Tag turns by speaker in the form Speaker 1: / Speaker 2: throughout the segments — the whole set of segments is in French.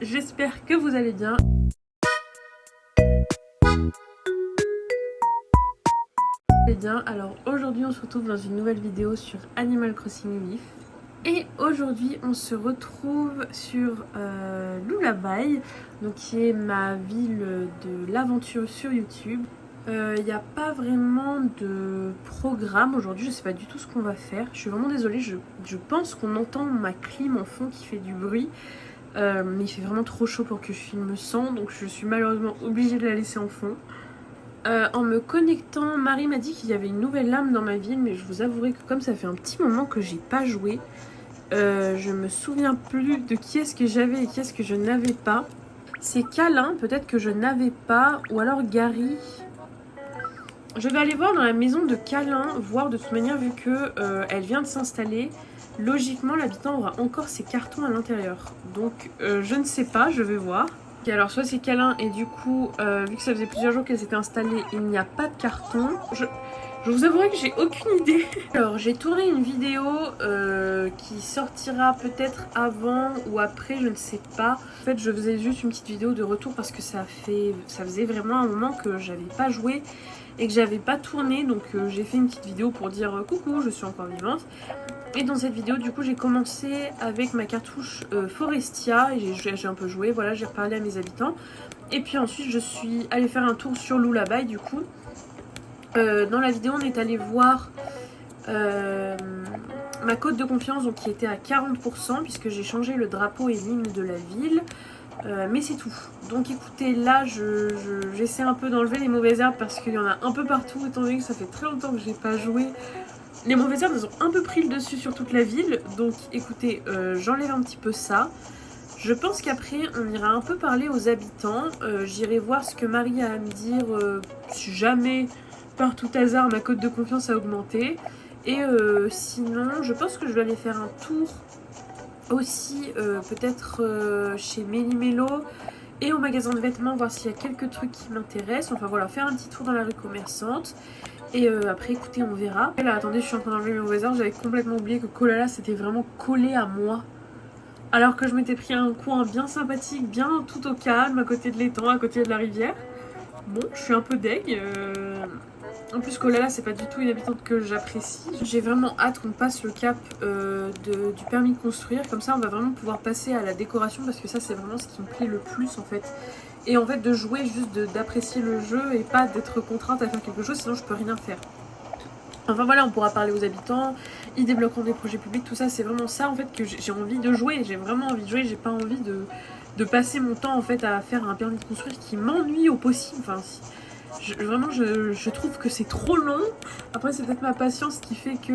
Speaker 1: j'espère que vous allez bien. Alors aujourd'hui on se retrouve dans une nouvelle vidéo sur Animal Crossing Leaf. Et aujourd'hui on se retrouve sur Lullaby, donc qui est ma ville de l'aventure sur YouTube. Il n'y a pas vraiment de programme aujourd'hui, je sais pas du tout ce qu'on va faire. Je suis vraiment désolée, je pense qu'on entend ma clim en fond qui fait du bruit. Mais il fait vraiment trop chaud pour que je filme sans, donc je suis malheureusement obligée de la laisser en fond. En me connectant, Marie m'a dit qu'il y avait une nouvelle lame dans ma ville, mais je vous avouerai que comme ça fait un petit moment que j'ai pas joué, je me souviens plus de qui est-ce que j'avais et qui est-ce que je n'avais pas. C'est Câlin, peut-être que je n'avais pas, ou alors Gary. Je vais aller voir dans la maison de Câlin, voir de toute manière vu que elle vient de s'installer. Logiquement, l'habitant aura encore ses cartons à l'intérieur. Donc, je ne sais pas, je vais voir. Okay, alors, soit c'est Câlin et du coup, vu que ça faisait plusieurs jours qu'elle s'était installée, il n'y a pas de carton. Je vous avouerai que j'ai aucune idée. Alors, j'ai tourné une vidéo qui sortira peut-être avant ou après, je ne sais pas. En fait, je faisais juste une petite vidéo de retour parce que ça faisait vraiment un moment que j'avais pas joué et que j'avais pas tourné. Donc, j'ai fait une petite vidéo pour dire coucou, je suis encore vivante. Et dans cette vidéo, du coup, j'ai commencé avec ma cartouche Forestia et j'ai un peu joué, voilà, j'ai reparlé à mes habitants. Et puis ensuite, je suis allée faire un tour sur Lullaby, du coup. Dans la vidéo, on est allé voir ma cote de confiance, donc qui était à 40%, puisque j'ai changé le drapeau et l'hymne de la ville. Mais c'est tout. Donc écoutez, là, j'essaie un peu d'enlever les mauvaises herbes parce qu'il y en a un peu partout, étant donné que ça fait très longtemps que j'ai pas joué. Les mauvaises herbes, elles ont un peu pris le dessus sur toute la ville. Donc écoutez, j'enlève un petit peu ça. Je pense qu'après, on ira un peu parler aux habitants. J'irai voir ce que Marie a à me dire si jamais, par tout hasard, ma cote de confiance a augmenté. Et sinon, je pense que je vais aller faire un tour aussi, peut-être chez Méli-Mélo et au magasin de vêtements, voir s'il y a quelques trucs qui m'intéressent. Enfin voilà, faire un petit tour dans la rue commerçante. Et après, écoutez, on verra. Et là, attendez, je suis en train d'enlever mes mauvaises herbes. J'avais complètement oublié que Kolala, c'était vraiment collé à moi. Alors que je m'étais pris un coin bien sympathique, bien tout au calme, à côté de l'étang, à côté de la rivière. Bon, je suis un peu deg. En plus, Kolala, c'est pas du tout une habitante que j'apprécie. J'ai vraiment hâte qu'on passe le cap du permis de construire. Comme ça, on va vraiment pouvoir passer à la décoration parce que ça, c'est vraiment ce qui me plaît le plus en fait. Et en fait, de jouer, juste d'apprécier le jeu et pas d'être contrainte à faire quelque chose, sinon je peux rien faire. Enfin voilà, on pourra parler aux habitants, ils débloqueront des projets publics, tout ça, c'est vraiment ça en fait que j'ai envie de jouer. J'ai vraiment envie de jouer, j'ai pas envie de passer mon temps en fait à faire un permis de construire qui m'ennuie au possible. Enfin, vraiment, je trouve que c'est trop long. Après, c'est peut-être ma patience qui fait que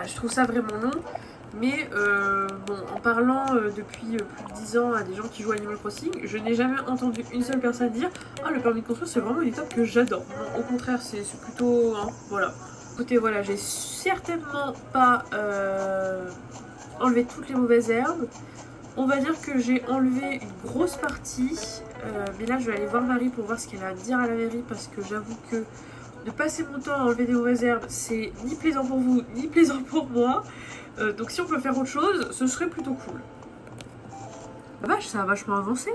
Speaker 1: je trouve ça vraiment long. Mais bon, en parlant depuis plus de 10 ans à des gens qui jouent à Animal Crossing, je n'ai jamais entendu une seule personne dire « Ah, le permis de construire, c'est vraiment une étape que j'adore. » Non, au contraire, c'est plutôt... Hein, voilà. Écoutez, voilà, j'ai certainement pas enlevé toutes les mauvaises herbes. On va dire que j'ai enlevé une grosse partie. Mais là, je vais aller voir Marie pour voir ce qu'elle a à dire à la mairie parce que j'avoue que de passer mon temps à enlever des mauvaises herbes, c'est ni plaisant pour vous, ni plaisant pour moi. Donc si on peut faire autre chose, ce serait plutôt cool. La vache, ça a vachement avancé.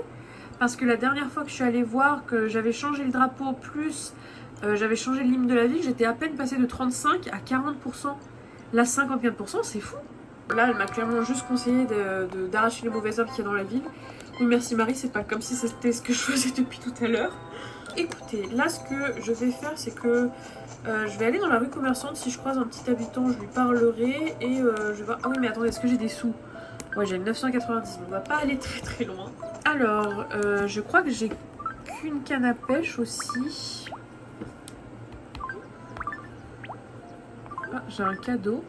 Speaker 1: Parce que la dernière fois que je suis allée voir que j'avais changé le drapeau, plus j'avais changé l'hymne de la ville, j'étais à peine passée de 35 à 40%. Là, 54%, c'est fou. Là, elle m'a clairement juste conseillé d'arracher les mauvaises herbes qu'il y a dans la ville. Oui, merci Marie, c'est pas comme si c'était ce que je faisais depuis tout à l'heure. Écoutez, là, ce que je vais faire, c'est que je vais aller dans la rue commerçante. Si je croise un petit habitant, je lui parlerai et je vais voir... Ah oui, mais attendez, est-ce que j'ai des sous? Ouais, j'ai 990, on va pas aller très très loin. Alors, je crois que j'ai qu'une canne à pêche aussi. Ah, j'ai un cadeau.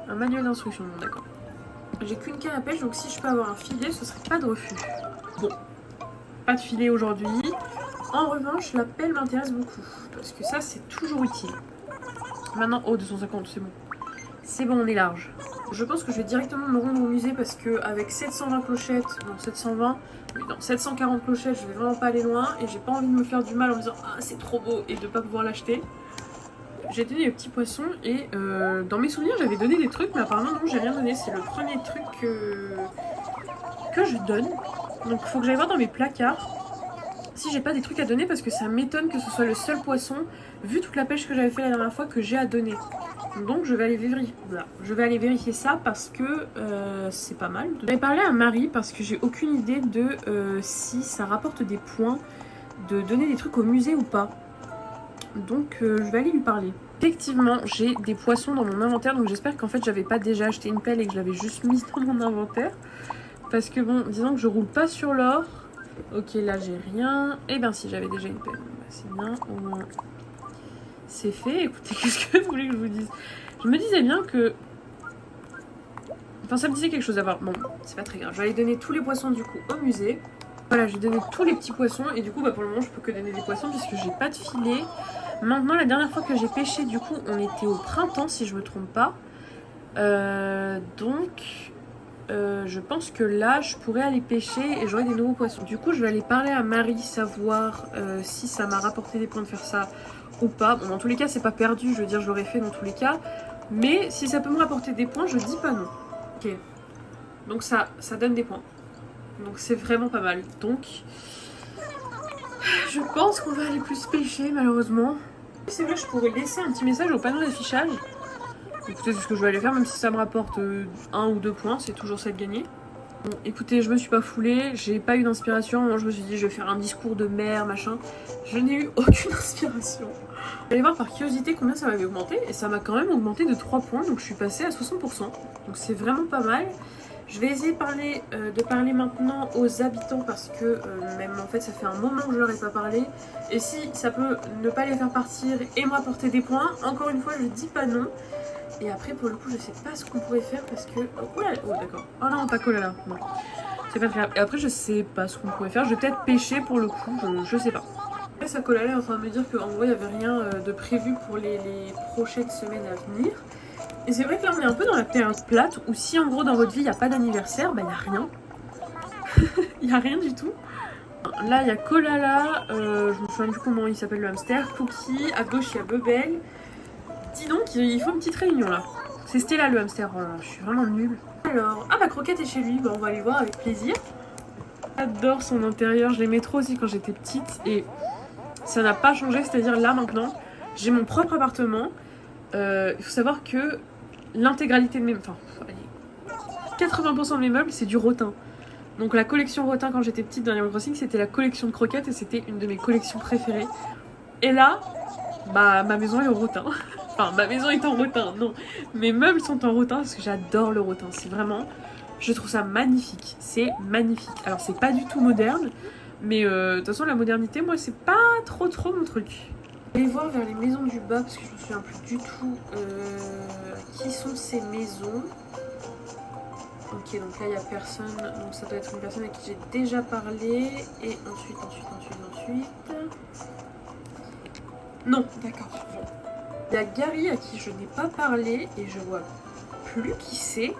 Speaker 1: Un manuel d'instruction, bon, d'accord. J'ai qu'une canne à pêche, donc si je peux avoir un filet, ce serait pas de refus. Bon, pas de filet aujourd'hui. En revanche, la pelle m'intéresse beaucoup, parce que ça, c'est toujours utile. Maintenant, oh, 250, c'est bon. C'est bon, on est large. Je pense que je vais directement me rendre au musée, parce qu'avec 720 clochettes, non, 720, non, 740 clochettes, je vais vraiment pas aller loin, et j'ai pas envie de me faire du mal en me disant « Ah, c'est trop beau !» et de pas pouvoir l'acheter. J'ai donné les petits poissons, et dans mes souvenirs, j'avais donné des trucs, mais apparemment, non, j'ai rien donné. C'est le premier truc je donne. Donc il faut que j'aille voir dans mes placards si j'ai pas des trucs à donner, parce que ça m'étonne que ce soit le seul poisson, vu toute la pêche que j'avais fait la dernière fois, que j'ai à donner. Donc je vais aller vérifier, voilà. Je vais aller vérifier ça parce que c'est pas mal. J'avais parlé à Marie parce que j'ai aucune idée de si ça rapporte des points de donner des trucs au musée ou pas. Donc je vais aller lui parler. Effectivement, j'ai des poissons dans mon inventaire, donc j'espère qu'en fait j'avais pas déjà acheté une pelle et que je l'avais juste mise dans mon inventaire. Parce que bon, disons que je roule pas sur l'or. Ok, là j'ai rien. Eh bien si, j'avais déjà une pelle. Bah, c'est bien, au moins c'est fait. Écoutez, qu'est-ce que vous voulez que je vous dise? Je me disais bien que... Enfin, ça me disait quelque chose à voir. Bon, c'est pas très grave. Je vais aller donner tous les poissons du coup au musée. Voilà, j'ai donné tous les petits poissons. Et du coup, bah, pour le moment, je peux que donner des poissons puisque j'ai pas de filet. Maintenant, la dernière fois que j'ai pêché, du coup, on était au printemps, si je me trompe pas. Je pense que là, je pourrais aller pêcher et j'aurai des nouveaux poissons. Du coup, je vais aller parler à Marie, savoir si ça m'a rapporté des points de faire ça ou pas. Bon, dans tous les cas, c'est pas perdu, je veux dire, je l'aurais fait dans tous les cas. Mais si ça peut me rapporter des points, je dis pas non. Ok. Donc ça donne des points. Donc c'est vraiment pas mal. Donc, je pense qu'on va aller plus pêcher, malheureusement. C'est vrai, je pourrais laisser un petit message au panneau d'affichage. Écoutez, c'est ce que je vais aller faire, même si ça me rapporte 1 ou 2 points, c'est toujours ça de gagner. Bon, écoutez, je me suis pas foulée, j'ai pas eu d'inspiration. Moi, je me suis dit, je vais faire un discours de mère, machin. Je n'ai eu aucune inspiration. Je vais aller voir par curiosité combien ça m'avait augmenté, et ça m'a quand même augmenté de 3 points, donc je suis passée à 60%. Donc c'est vraiment pas mal. Je vais essayer de parler maintenant aux habitants parce que même en fait ça fait un moment que je leur ai pas parlé. Et si ça peut ne pas les faire partir et me rapporter des points, encore une fois je dis pas non. Et après pour le coup je sais pas ce qu'on pourrait faire parce que... Oh là là, oh d'accord. Oh non, pas là. Non. C'est pas très grave. Et après je sais pas ce qu'on pourrait faire. Je vais peut-être pêcher pour le coup, je sais pas. Après Sakolala est en train de me dire qu'en gros il n'y avait rien de prévu pour les prochaines semaines à venir. Et c'est vrai que là on est un peu dans la période plate où si en gros dans votre vie il n'y a pas d'anniversaire, bah il n'y a rien. Il n'y a rien du tout. Là il y a Kolala, je me souviens plus comment il s'appelle le hamster, Cookie, à gauche il y a Bebel. Dis donc, il faut une petite réunion là. C'est Stella le hamster, oh là, je suis vraiment nulle. Alors, ah bah Croquette est chez lui, bah on va aller voir avec plaisir. J'adore son intérieur, je l'aimais trop aussi quand j'étais petite et ça n'a pas changé, c'est-à-dire là maintenant, j'ai mon propre appartement. Il faut savoir que l'intégralité de mes... Enfin, 80% de mes meubles, c'est du rotin. Donc la collection rotin quand j'étais petite dans Animal Crossing, c'était la collection de croquettes et c'était une de mes collections préférées. Et là, bah ma maison est au rotin. Enfin, ma maison est en rotin, non. Mes meubles sont en rotin parce que j'adore le rotin. C'est vraiment... Je trouve ça magnifique. C'est magnifique. Alors c'est pas du tout moderne, mais de toute façon la modernité, moi c'est pas trop mon truc. Je vais voir vers les maisons du bas parce que je me souviens plus du tout qui sont ces maisons. Ok, donc là il n'y a personne, donc ça doit être une personne à qui j'ai déjà parlé. Et ensuite. Non, d'accord. Bon. Il y a Gary à qui je n'ai pas parlé et je vois plus qui c'est.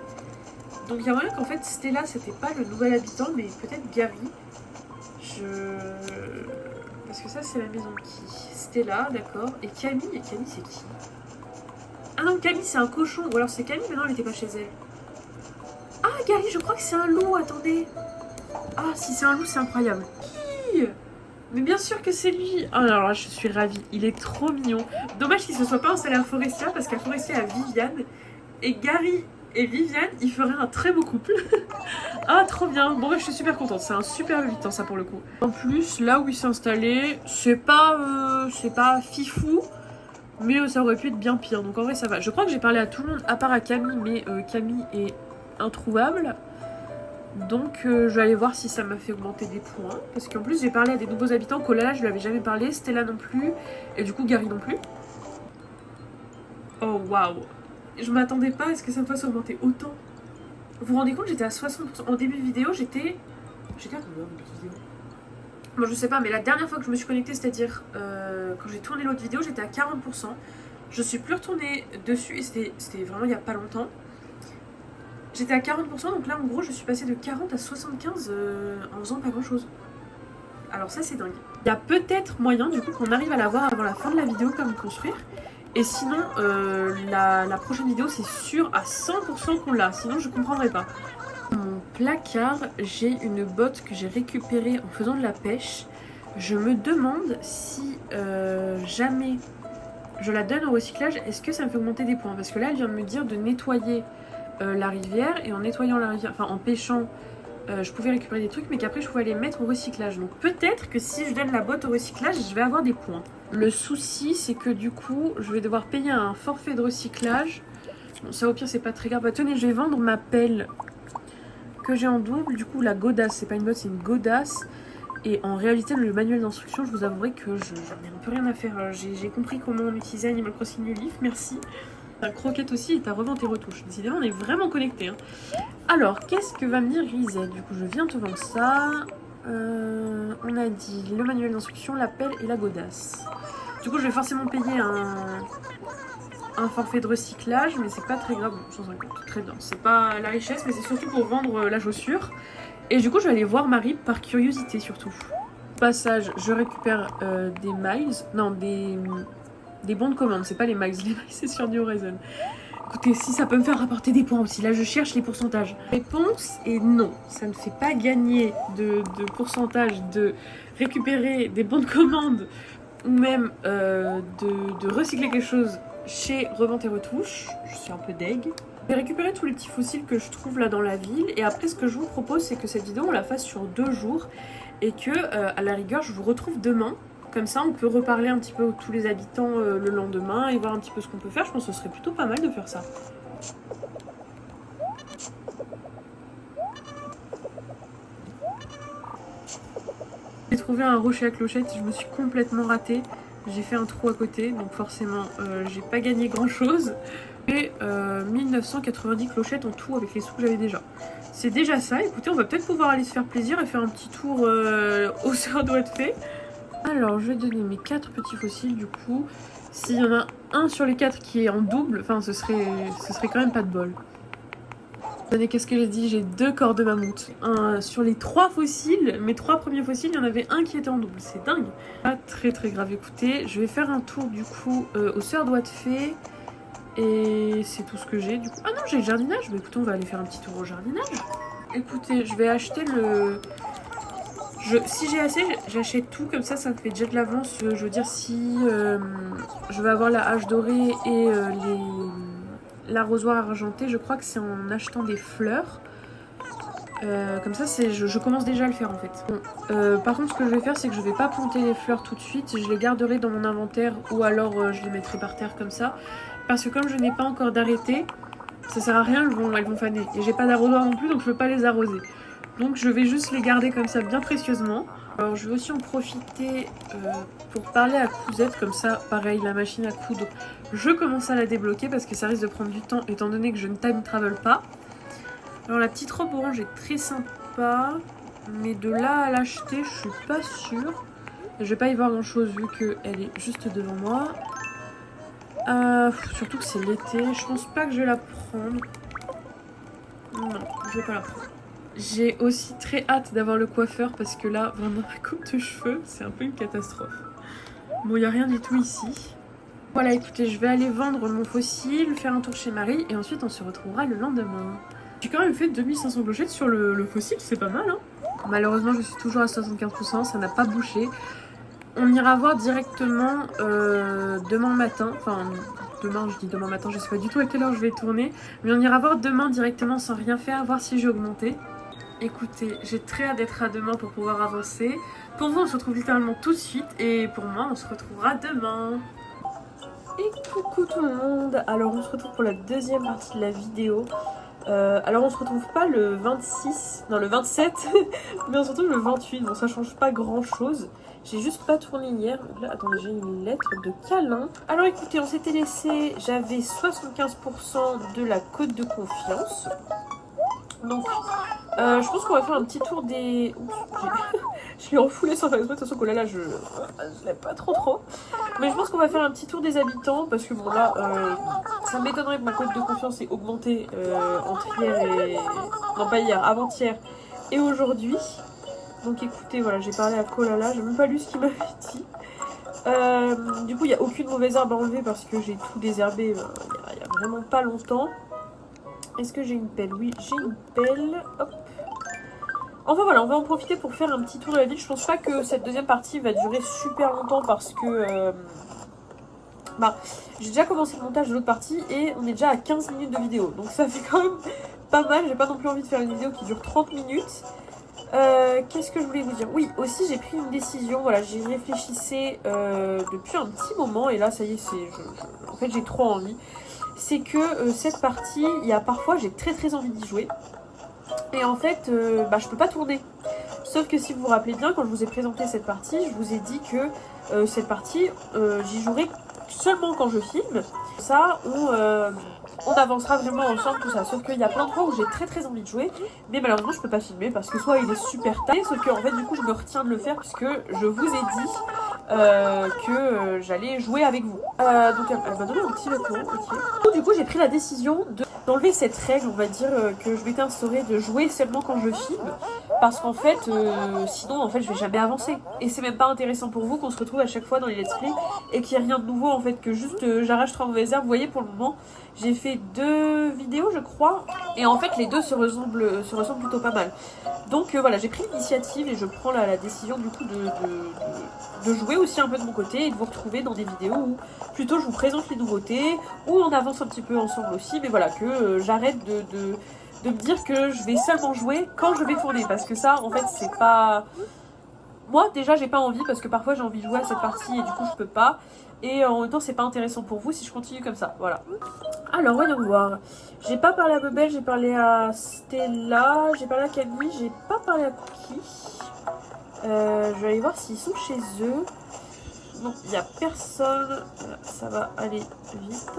Speaker 1: Donc il y a moyen qu'en fait Stella c'était pas le nouvel habitant mais peut-être Gary. Parce que ça c'est la maison de qui? Stella, d'accord. Et Camille c'est qui? Ah non, Camille c'est un cochon. Ou alors c'est Camille mais non elle était pas chez elle. Ah Gary je crois que c'est un loup, attendez. Ah si c'est un loup c'est incroyable. Qui? Mais bien sûr que c'est lui. Oh alors là je suis ravie, il est trop mignon. Dommage qu'il se soit pas installé à Forestia parce qu'à Forestia il y a Viviane. Et Gary et Viviane ils feraient un très beau couple. Ah trop bien. Bon bah je suis super contente, c'est un super habitant ça pour le coup. En plus là où il s'est installé c'est pas fifou. Mais ça aurait pu être bien pire, donc en vrai ça va. Je crois que j'ai parlé à tout le monde à part à Camille, mais Camille est introuvable. Donc je vais aller voir si ça m'a fait augmenter des points. Parce qu'en plus j'ai parlé à des nouveaux habitants. Kolala je lui avais jamais parlé, Stella non plus. Et du coup Gary non plus. Oh waouh. Je m'attendais pas à ce que ça me fasse augmenter autant. Vous vous rendez compte, j'étais à 60%. En début de vidéo j'étais... J'étais à combien en début de vidéo? Bon je sais pas, mais la dernière fois que je me suis connectée, c'est-à-dire quand j'ai tourné l'autre vidéo, j'étais à 40%. Je suis plus retournée dessus et c'était vraiment il y a pas longtemps. J'étais à 40%, donc là en gros je suis passée de 40 à 75 en faisant pas grand chose. Alors ça c'est dingue. Il y a peut-être moyen du coup qu'on arrive à l'avoir avant la fin de la vidéo comme construire. Et sinon la prochaine vidéo c'est sûr à 100% qu'on l'a, sinon je comprendrai pas. Mon placard, j'ai une botte que j'ai récupérée en faisant de la pêche. Je me demande si jamais je la donne au recyclage, est-ce que ça me fait augmenter des points? Parce que là, elle vient de me dire de nettoyer la rivière, et en nettoyant la rivière, enfin en pêchant, je pouvais récupérer des trucs, mais qu'après je pouvais les mettre au recyclage. Donc peut-être que si je donne la botte au recyclage, je vais avoir des points. Le souci, c'est que du coup, je vais devoir payer un forfait de recyclage. Bon, ça au pire, c'est pas très grave. Bah, tenez, je vais vendre ma pelle que j'ai en double. Du coup, la godasse, c'est pas une botte, c'est une godasse. Et en réalité, le manuel d'instruction, je vous avouerai que j'en ai un peu rien à faire. J'ai compris comment on utilisait Animal Crossing New Leaf, merci. Ta croquette aussi et ta revente et retouches. Décidément, on est vraiment connectés. Hein. Alors, qu'est-ce que va me dire Rizet? Du coup, je viens te vendre ça. On a dit le manuel d'instruction, la pelle et la godasse. Du coup, je vais forcément payer un forfait de recyclage, mais c'est pas très grave. Bon, 150, très bien. C'est pas la richesse, mais c'est surtout pour vendre la chaussure. Et du coup, je vais aller voir Marie par curiosité surtout. Au passage, je récupère des miles. Non, des bons de commande. C'est pas les miles, les miles c'est sur New Horizon. Écoutez, si ça peut me faire rapporter des points aussi. Là, je cherche les pourcentages. Réponse est non. Ça ne fait pas gagner de pourcentage de récupérer des bons de commande ou même de recycler quelque chose chez Revente et Retouches. Je suis un peu deg. Je vais récupérer tous les petits fossiles que je trouve là dans la ville. Et après, ce que je vous propose, c'est que cette vidéo, on la fasse sur 2 jours. Et que, à la rigueur, je vous retrouve demain. Comme ça, on peut reparler un petit peu tous les habitants le lendemain et voir un petit peu ce qu'on peut faire. Je pense que ce serait plutôt pas mal de faire ça. J'ai trouvé un rocher à clochette, je me suis complètement ratée. J'ai fait un trou à côté, donc forcément, j'ai pas gagné grand-chose. Et 1990 clochettes en tout avec les sous que j'avais déjà. C'est déjà ça. Écoutez, on va peut-être pouvoir aller se faire plaisir et faire un petit tour au Sœur doit être fait. Alors, je vais donner mes 4 petits fossiles du coup. S'il y en a un sur les 4 qui est en double, enfin, ce serait quand même pas de bol. Attendez, qu'est-ce que j'ai dit? J'ai 2 corps de mammouth. Sur les 3 fossiles, mes 3 premiers fossiles, il y en avait un qui était en double. C'est dingue. Pas très très grave. Écoutez, je vais faire un tour du coup au Sœur doit être fait. Et c'est tout ce que j'ai du coup. Ah non, j'ai le jardinage. Mais écoutez, on va aller faire un petit tour au jardinage. Écoutez, je vais acheter le... Si j'ai assez, j'achète tout, comme ça me fait déjà de l'avance. Je veux dire, si je vais avoir la hache dorée et l'arrosoir argenté, je crois que c'est en achetant des fleurs. Comme ça, je commence déjà à le faire en fait. Bon, par contre, ce que je vais faire, c'est que je vais pas planter les fleurs tout de suite. Je les garderai dans mon inventaire ou alors je les mettrai par terre comme ça. Parce que comme je n'ai pas encore d'arrêté, ça sert à rien, elles vont faner. Et j'ai pas d'arrosoir non plus, donc je peux pas les arroser. Donc je vais juste les garder comme ça bien précieusement. Alors je vais aussi en profiter pour parler à Cousette, comme ça pareil la machine à coudre, je commence à la débloquer parce que ça risque de prendre du temps étant donné que je ne time travel pas. Alors la petite robe orange est très sympa, mais de là à l'acheter je suis pas sûre. Je vais pas y voir grand chose vu qu'elle est juste devant moi. Surtout que c'est l'été, je pense pas que je vais la prendre. Non, je vais pas la prendre. J'ai aussi très hâte d'avoir le coiffeur parce que là, vraiment, la coupe de cheveux, c'est un peu une catastrophe. Bon, il n'y a rien du tout ici. Voilà, écoutez, je vais aller vendre mon fossile, faire un tour chez Marie et ensuite on se retrouvera le lendemain. J'ai quand même fait 2500 clochettes sur le fossile, c'est pas mal, hein. Malheureusement, je suis toujours à 75%, ça n'a pas bouché. On ira voir directement demain matin, enfin... Demain, je dis demain matin, je sais pas du tout à quelle heure je vais tourner. Mais on ira voir demain directement sans rien faire, voir si j'ai augmenté. Écoutez, j'ai très hâte d'être à demain pour pouvoir avancer. Pour vous, on se retrouve littéralement tout de suite. Et pour moi, on se retrouvera demain. Et coucou tout le monde. Alors, on se retrouve pour la deuxième partie de la vidéo. Alors, on se retrouve pas le 26, non le 27, mais on se retrouve le 28. Bon, ça change pas grand chose. J'ai juste pas tourné hier. Donc là, attendez, j'ai une lettre de câlin. Alors écoutez, on s'était laissé, j'avais 75% de la cote de confiance. Donc, je pense qu'on va faire un petit tour des... Oups, je l'ai refoulé sans faire exprès, de toute façon que là, je l'aime pas trop. Mais je pense qu'on va faire un petit tour des habitants, parce que bon là, ça m'étonnerait que ma cote de confiance ait augmenté entre hier et... Non pas hier, avant-hier et aujourd'hui. Donc écoutez, voilà, j'ai parlé à Kolala, j'ai même pas lu ce qu'il m'avait dit. Du coup, il n'y a aucune mauvaise herbe à enlever parce que j'ai tout désherbé il y a vraiment pas longtemps. Est-ce que j'ai une pelle? Oui, j'ai une pelle. Hop. Enfin voilà, on va en profiter pour faire un petit tour de la ville. Je pense pas que cette deuxième partie va durer super longtemps parce que... j'ai déjà commencé le montage de l'autre partie et on est déjà à 15 minutes de vidéo. Donc ça fait quand même pas mal. J'ai pas non plus envie de faire une vidéo qui dure 30 minutes. Qu'est-ce que je voulais vous dire? Oui, aussi j'ai pris une décision. Voilà, j'y réfléchissais depuis un petit moment. Et là, ça y est, en fait, j'ai trop envie. C'est que cette partie, il y a parfois, j'ai très envie d'y jouer. Et en fait, je peux pas tourner. Sauf que si vous vous rappelez bien, quand je vous ai présenté cette partie, je vous ai dit que cette partie, j'y jouerai seulement quand je filme. Ça, on avancera vraiment ensemble, tout ça. Sauf qu'il y a plein de fois où j'ai très envie de jouer, mais malheureusement je peux pas filmer parce que soit il est super tard, sauf que en fait du coup je me retiens de le faire puisque je vous ai dit que j'allais jouer avec vous. Donc elle m'a donné un petit vêtement, ok. Du coup j'ai pris la décision d'enlever cette règle, on va dire, que je m'étais instaurée de jouer seulement quand je filme. Parce qu'en fait, sinon en fait je vais jamais avancer. Et c'est même pas intéressant pour vous qu'on se retrouve à chaque fois dans les let's play et qu'il n'y ait rien de nouveau en fait, que juste j'arrache 3 mauvaises herbes. Vous voyez, pour le moment, j'ai fait 2 vidéos je crois. Et en fait les deux se ressemblent plutôt pas mal. Donc voilà, j'ai pris l'initiative et je prends la décision du coup de jouer aussi un peu de mon côté et de vous retrouver dans des vidéos où plutôt je vous présente les nouveautés, où on avance un petit peu ensemble aussi. Mais voilà, que j'arrête de me dire que je vais seulement jouer quand je vais tourner. Parce que ça, en fait, c'est pas... Moi, déjà, j'ai pas envie parce que parfois j'ai envie de jouer à cette partie et du coup, je peux pas. Et en même temps, c'est pas intéressant pour vous si je continue comme ça. Voilà. Alors, voyons voir. J'ai pas parlé à Bebel, j'ai parlé à Stella, j'ai parlé à Camille, j'ai pas parlé à Cookie. Je vais aller voir s'ils sont chez eux. Non, il n'y a personne. Ça va aller vite.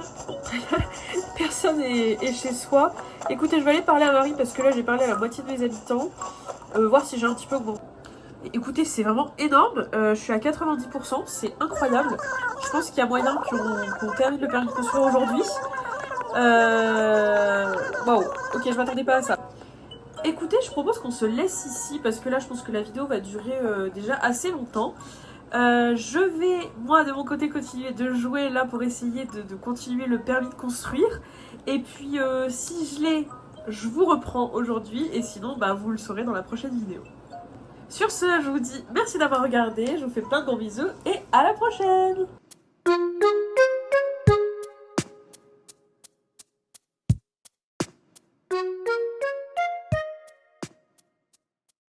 Speaker 1: Personne est chez soi. Écoutez, je vais aller parler à Marie parce que là, j'ai parlé à la moitié de mes habitants. Voir si j'ai un petit peu augmenté. Écoutez, c'est vraiment énorme. Je suis à 90%. C'est incroyable. Je pense qu'il y a moyen qu'on termine le permis de construire aujourd'hui. Waouh. Ok, je m'attendais pas à ça. Écoutez, je propose qu'on se laisse ici parce que là, je pense que la vidéo va durer déjà assez longtemps. Je vais, moi, de mon côté, continuer de jouer là pour essayer de continuer le permis de construire. Et puis, si je l'ai, je vous reprends aujourd'hui. Et sinon, vous le saurez dans la prochaine vidéo. Sur ce, je vous dis merci d'avoir regardé. Je vous fais plein de gros bisous et à la prochaine!